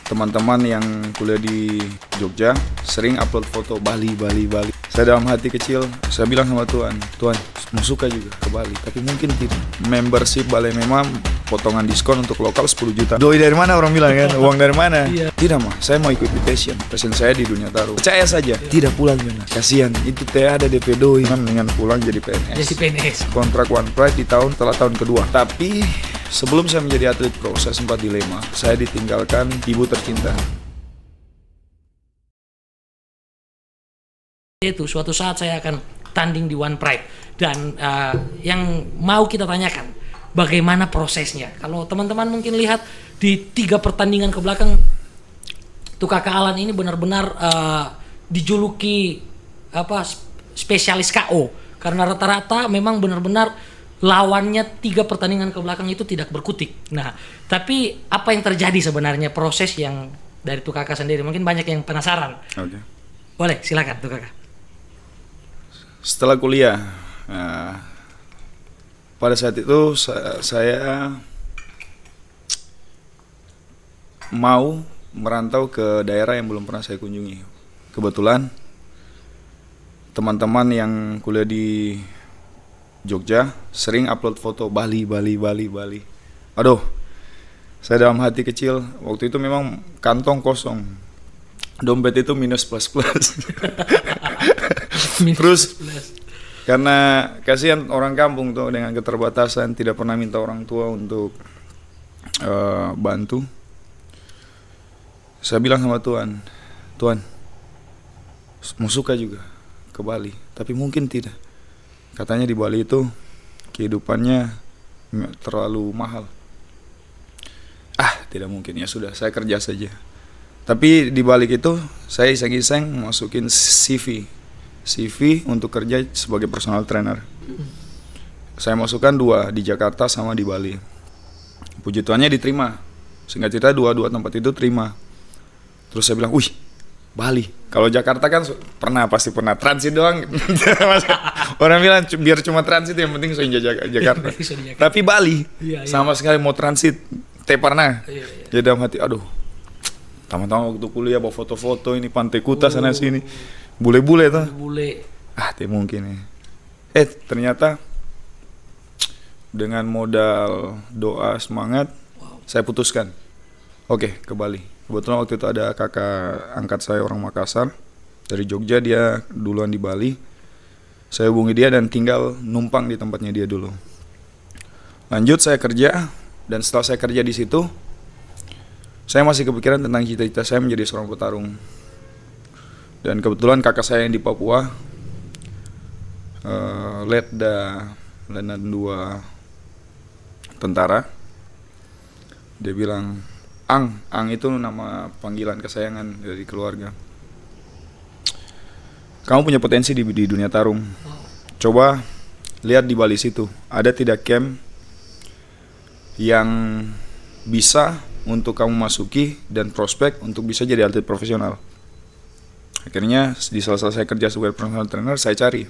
teman-teman yang kuliah di Jogja sering upload foto Bali. Saya dalam hati kecil, saya bilang sama Tuhan, mau suka juga ke Bali, tapi mungkin tidak. Membership Bali memang potongan diskon untuk lokal 10 juta. Doi dari mana orang bilang kan? Uang dari mana? Iya. Tidak mah, saya mau ikuti passion saya di dunia taruh. Percaya saja, tidak pulang Yona. Kasihan, itu teh ada DP doi. Dengan pulang jadi PNS. Jadi PNS. Kontrak One Pride setelah tahun kedua. Tapi sebelum saya menjadi atlet pro, saya sempat dilema. Saya ditinggalkan ibu tercinta. Itu suatu saat saya akan tanding di One Pride dan yang mau kita tanyakan bagaimana prosesnya. Kalau teman-teman mungkin lihat di 3 pertandingan ke belakang, tuh Kakak Alan ini benar-benar dijuluki spesialis KO karena rata-rata memang benar-benar lawannya 3 pertandingan ke belakang itu tidak berkutik. Nah, tapi apa yang terjadi sebenarnya proses yang dari tuh Kakak sendiri? Mungkin banyak yang penasaran. Oke. Boleh, silakan tuh Kakak. Setelah kuliah, pada saat itu saya mau merantau ke daerah yang belum pernah saya kunjungi. Kebetulan teman-teman yang kuliah di Jogja sering upload foto Bali. Aduh, saya dalam hati kecil, waktu itu memang kantong kosong, dompet itu minus plus. Terus karena kasihan orang kampung tuh dengan keterbatasan, tidak pernah minta orang tua untuk bantu. Saya bilang sama Tuhan, mau suka juga ke Bali, tapi mungkin tidak. Katanya di Bali itu kehidupannya terlalu mahal. Tidak mungkin, ya sudah, saya kerja saja. Tapi di balik itu saya iseng-iseng masukin CV untuk kerja sebagai personal trainer. Saya masukkan 2 di Jakarta sama di Bali. Puji Tuhannya diterima. Singkat cerita dua tempat itu terima. Terus saya bilang, Bali. Kalau Jakarta kan pasti pernah transit doang. Orang bilang biar cuma transit yang penting saya Jakarta. Tapi Bali sama sekali mau transit pernah. Jadi dalam hati, aduh. Tama-tama waktu kuliah bawa foto-foto ini Pantai Kuta sana sini. Bule-bule tuh. Tidak mungkin ya. Ternyata dengan modal doa semangat, saya putuskan. Oke, ke Bali. Kebetulan waktu itu ada kakak angkat saya orang Makassar dari Jogja, dia duluan di Bali. Saya hubungi dia dan tinggal numpang di tempatnya dia dulu. Lanjut saya kerja, dan setelah saya kerja di situ, saya masih kepikiran tentang cita-cita saya menjadi seorang petarung. Dan kebetulan kakak saya yang di Papua, Letnan 2 tentara, dia bilang, Ang itu nama panggilan kesayangan dari keluarga. Kamu punya potensi di dunia tarung. Coba lihat di Bali situ, ada tidak camp yang bisa untuk kamu masuki dan prospek untuk bisa jadi atlet profesional. Akhirnya di salah saya kerja sebagai personal trainer, saya cari.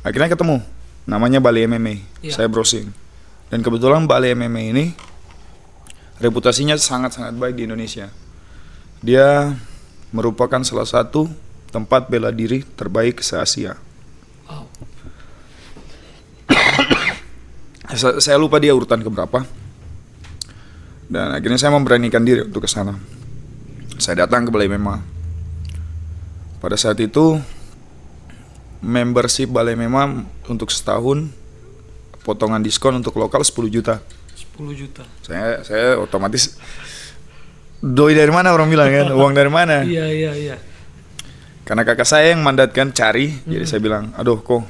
Akhirnya ketemu, namanya Bali MMA. Saya browsing. Dan kebetulan Bali MMA ini reputasinya sangat-sangat baik di Indonesia. Dia merupakan salah satu tempat bela diri terbaik se-Asia. Saya lupa dia urutan keberapa. Dan akhirnya saya memberanikan diri untuk ke sana. Saya datang ke Bali MMA. Pada saat itu membership Bali MMA untuk setahun potongan diskon untuk lokal 10 juta. 10 juta. Saya otomatis doi dari mana orang bilang kan? Uang dari mana? Iya. Karena kakak saya yang mandatkan cari, jadi saya bilang, aduh kok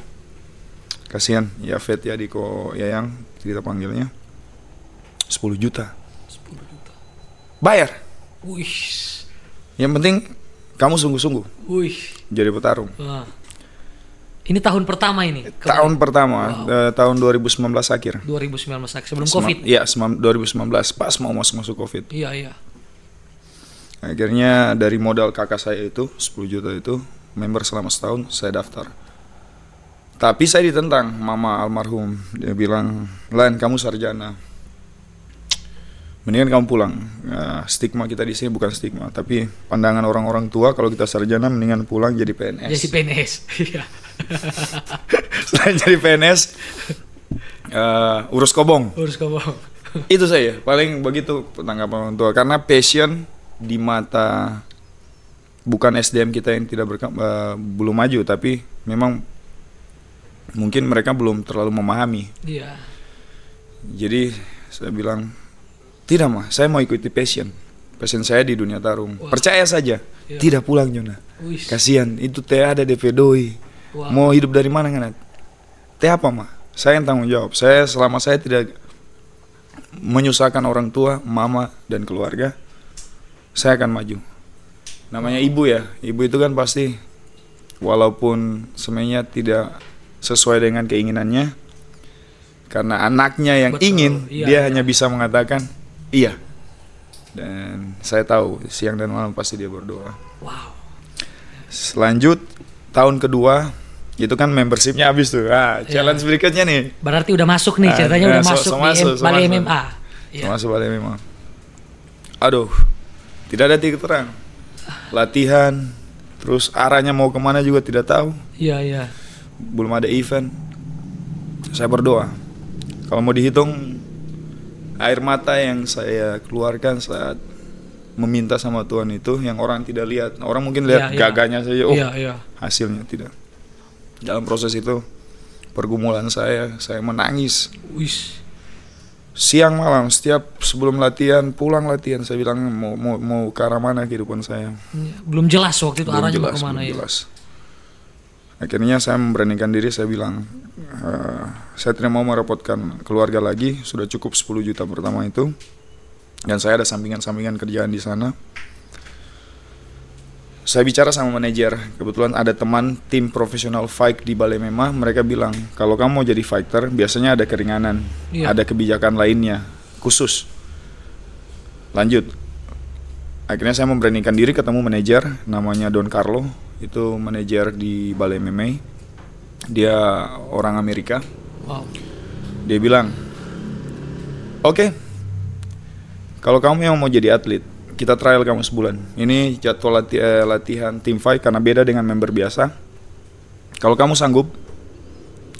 kasihan ya Fet ya Diko Yayang kita panggilnya 10 juta. Bayar. Yang penting kamu sungguh-sungguh. Jadi petarung. Ini tahun pertama ini? Tahun pertama, tahun 2019 akhir. 2019 akhir, sebelum Covid? Iya, 2019, pas mau masuk Covid. Iya. Akhirnya dari modal kakak saya itu, 10 juta itu, member selama setahun, saya daftar. Tapi saya ditentang, mama almarhum. Dia bilang, Lan kamu sarjana, mendingan kamu pulang. Stigma kita di sini bukan stigma, tapi pandangan orang-orang tua kalau kita sarjana mendingan pulang jadi PNS. Jadi PNS. Iya. Selain jadi PNS, urus kobong. Urus kobong. Itu saya paling begitu tanggapan orang tua, karena passion di mata bukan SDM kita yang belum maju, tapi memang mungkin mereka belum terlalu memahami. Iya. Jadi saya bilang, tidak mah, saya mau ikuti passion saya di dunia tarung. Wah. Percaya saja. Iya. Tidak pulang Jona. Wih. Kasihan, itu teh ada DP doi. Wow. Mau hidup dari mana kan? Teh apa mah? Saya yang tanggung jawab. Selama saya tidak menyusahkan orang tua, mama dan keluarga, saya akan maju. Namanya ibu ya. Ibu itu kan pasti walaupun sebenarnya tidak sesuai dengan keinginannya, karena anaknya yang Betul. ingin, Iya, dia iya. hanya bisa mengatakan iya. Dan saya tahu siang dan malam pasti dia berdoa. Wow. Selanjut tahun kedua itu kan membershipnya habis tuh. Challenge berikutnya nih. Berarti udah masuk nih, ceritanya udah masuk di Balai MMA. Iya. Masuk Balai MMA. Aduh, tidak ada titik terang. Latihan, terus arahnya mau kemana juga tidak tahu. Iya, iya. Belum ada event. Saya berdoa. Kalau mau dihitung air mata yang saya keluarkan saat meminta sama Tuhan itu, yang orang tidak lihat. Orang mungkin lihat gagahnya saja. Oh, hasilnya tidak. Dalam proses itu pergumulan saya menangis. Wis. Siang malam setiap sebelum latihan, pulang latihan, saya bilang mau ke arah mana kehidupan saya. Belum jelas waktu itu Belum arahnya jelas, mau kemana belum ya. jelas. Akhirnya saya memberanikan diri, saya bilang saya tidak mau merepotkan keluarga lagi, sudah cukup 10 juta pertama itu. Dan saya ada sampingan-sampingan kerjaan di sana. Saya bicara sama manajer, kebetulan ada teman tim profesional fight di Balai MMA, mereka bilang, kalau kamu mau jadi fighter, biasanya ada keringanan, ada kebijakan lainnya, khusus. Lanjut. Akhirnya saya memberanikan diri ketemu manajer, namanya Don Carlo, itu manajer di Balai MMA. Dia orang Amerika. Wow. Dia bilang, oke, kalau kamu yang mau jadi atlet, kita trial kamu sebulan. Ini jadwal latihan team fight karena beda dengan member biasa. Kalau kamu sanggup,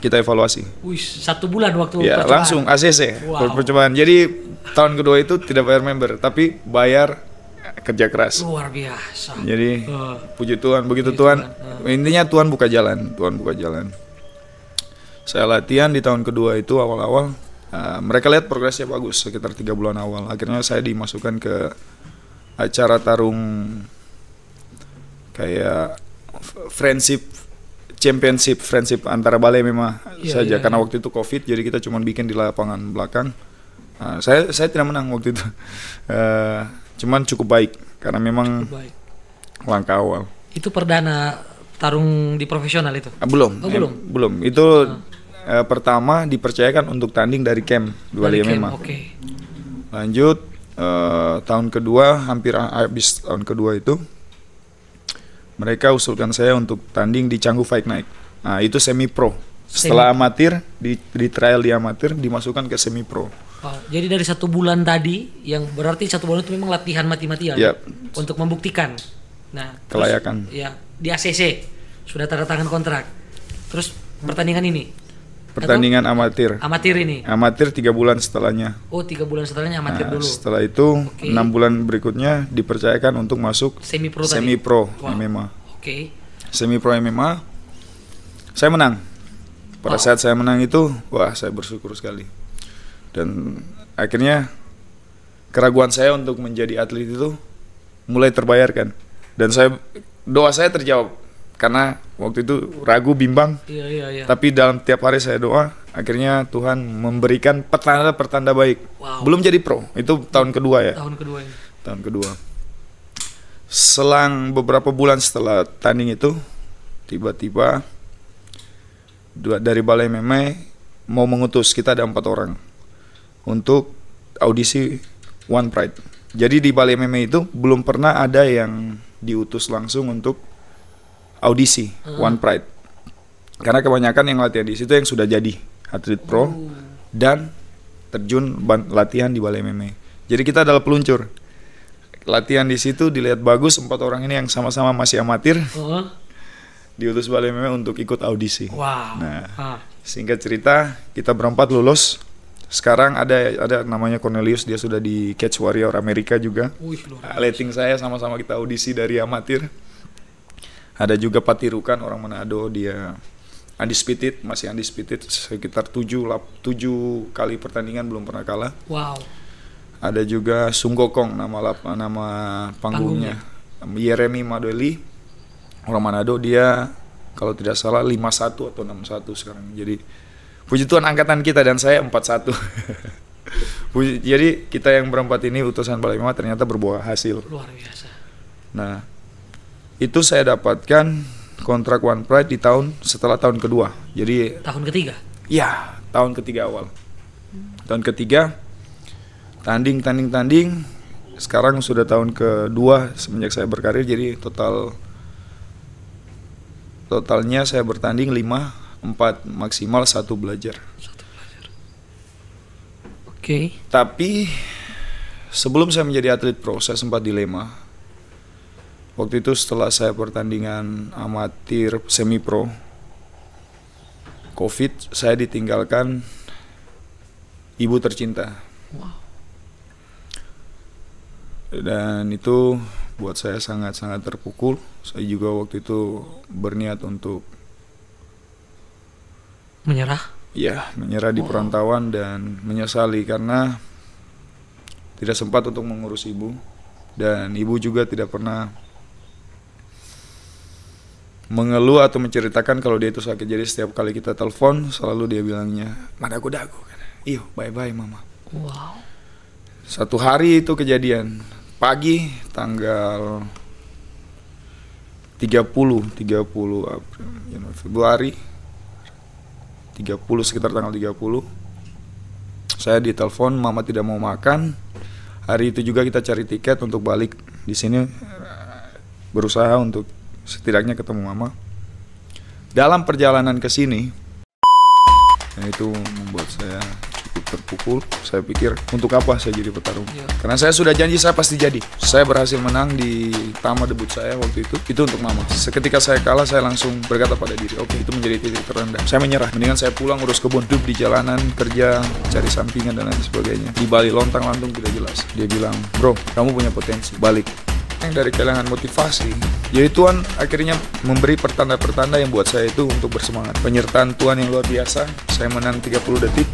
kita evaluasi. Wih, 1 bulan waktu ya, percobaan. langsung ACC. Wow. Percobaan. Jadi tahun kedua itu tidak bayar member, tapi bayar kerja keras. Luar biasa. Jadi puji Tuhan, begitu Tuhan. Intinya Tuhan buka jalan, Tuhan buka jalan. Saya latihan di tahun kedua itu awal-awal. Mereka lihat progresnya bagus sekitar 3 bulan awal. Akhirnya saya dimasukkan ke acara tarung kayak championship antara Balai memang saja karena waktu itu COVID, jadi kita cuma bikin di lapangan belakang. Saya tidak menang waktu itu, cuman cukup baik karena memang langkah awal. Itu perdana tarung di profesional itu? Belum. Belum. Itu pertama dipercayakan untuk tanding dari camp di Balai MMA. Okay. Lanjut. Tahun kedua, hampir habis tahun kedua itu, mereka usulkan saya untuk tanding di Canggu Fight Night. Nah, itu semi pro. Setelah amatir, di trial di amatir, dimasukkan ke semi pro. Wow, jadi dari 1 bulan tadi, yang berarti 1 bulan itu memang latihan mati-matian untuk membuktikan. Nah, kelayakan. Terus, ya, di ACC sudah tanda tangan kontrak. Terus pertandingan ini? Pertandingan amatir. Amatir ini? Amatir 3 bulan setelahnya. Oh, 3 bulan setelahnya amatir dulu. Setelah itu 6 bulan berikutnya dipercayakan untuk masuk semi pro MMA. Oke. Semi pro MMA. Saya menang. Pada saat saya menang itu, wah, saya bersyukur sekali. Dan akhirnya keraguan saya untuk menjadi atlet itu mulai terbayarkan. Dan doa saya terjawab. Karena waktu itu ragu, bimbang. Iya. Tapi dalam tiap hari saya doa, akhirnya Tuhan memberikan pertanda baik. Wow. Belum jadi pro, itu tahun kedua ya. Tahun kedua. Selang beberapa bulan setelah tanding itu, tiba-tiba dari Balai MMA mau mengutus, kita ada 4 orang untuk audisi One Pride. Jadi di Balai MMA itu belum pernah ada yang diutus langsung untuk audisi One Pride, karena kebanyakan yang latihan di situ yang sudah jadi atlet pro dan terjun latihan di Balai MMA. Jadi kita adalah peluncur. Latihan di situ dilihat bagus, 4 orang ini yang sama-sama masih amatir. Diutus Bali MMA untuk ikut audisi. Wow. Nah, singkat cerita, kita berempat lulus. Sekarang ada namanya Cornelius, dia sudah di Cage Warrior Amerika juga. Letting saya sama-sama kita audisi dari amatir. Ada juga Patirukan orang Manado, dia masih undisputed, sekitar 7 kali pertandingan belum pernah kalah. Wow. Ada juga Sung Gokong, nama panggungnya. Yeremi Madueli, orang Manado, dia kalau tidak salah 51 atau 61 sekarang. Jadi puji Tuhan angkatan kita dan saya 41. Jadi kita yang berempat ini utusan Bali MMA ternyata berbuah hasil. Luar biasa. Nah, itu saya dapatkan kontrak One Pride setelah tahun kedua. Jadi tahun ketiga? Ya, tahun ketiga awal. Tahun ketiga tanding. Sekarang sudah tahun kedua semenjak saya berkarir. Jadi totalnya saya bertanding 5, 4 maksimal 1 belajar. Oke. Tapi sebelum saya menjadi atlet pro, saya sempat dilema. Waktu itu setelah saya pertandingan amatir semi pro, COVID, saya ditinggalkan ibu tercinta. Wow. Dan itu buat saya sangat-sangat terpukul. Saya juga waktu itu berniat untuk menyerah? Ya, menyerah di perantauan dan menyesali karena tidak sempat untuk mengurus ibu. Dan ibu juga tidak pernah mengeluh atau menceritakan kalau dia itu sakit. Jadi setiap kali kita telepon selalu dia bilangnya, "Madago-dago." "Iyo, bye-bye mama." Wow. Satu hari itu kejadian pagi tanggal 30 April, Februari 30, sekitar tanggal 30 saya ditelepon, mama tidak mau makan. Hari itu juga kita cari tiket untuk balik di sini, berusaha untuk setidaknya ketemu mama. Dalam perjalanan ke sini, itu membuat saya cukup terpukul. Saya pikir untuk apa saya jadi petarung? Karena saya sudah janji saya pasti jadi. Saya berhasil menang di tama debut saya waktu itu untuk mama. Seketika saya kalah, saya langsung berkata pada diri, oke, itu menjadi titik terendah. Saya menyerah, mendingan saya pulang urus kebun, hidup di jalanan, kerja, cari sampingan dan lain sebagainya. Di Bali lontang-lantung tidak jelas. Dia bilang, "Bro, kamu punya potensi, balik." Yang dari kehilangan motivasi, jadi Tuhan akhirnya memberi pertanda-pertanda yang buat saya itu untuk bersemangat. Penyertaan Tuhan yang luar biasa. Saya menang 30 detik.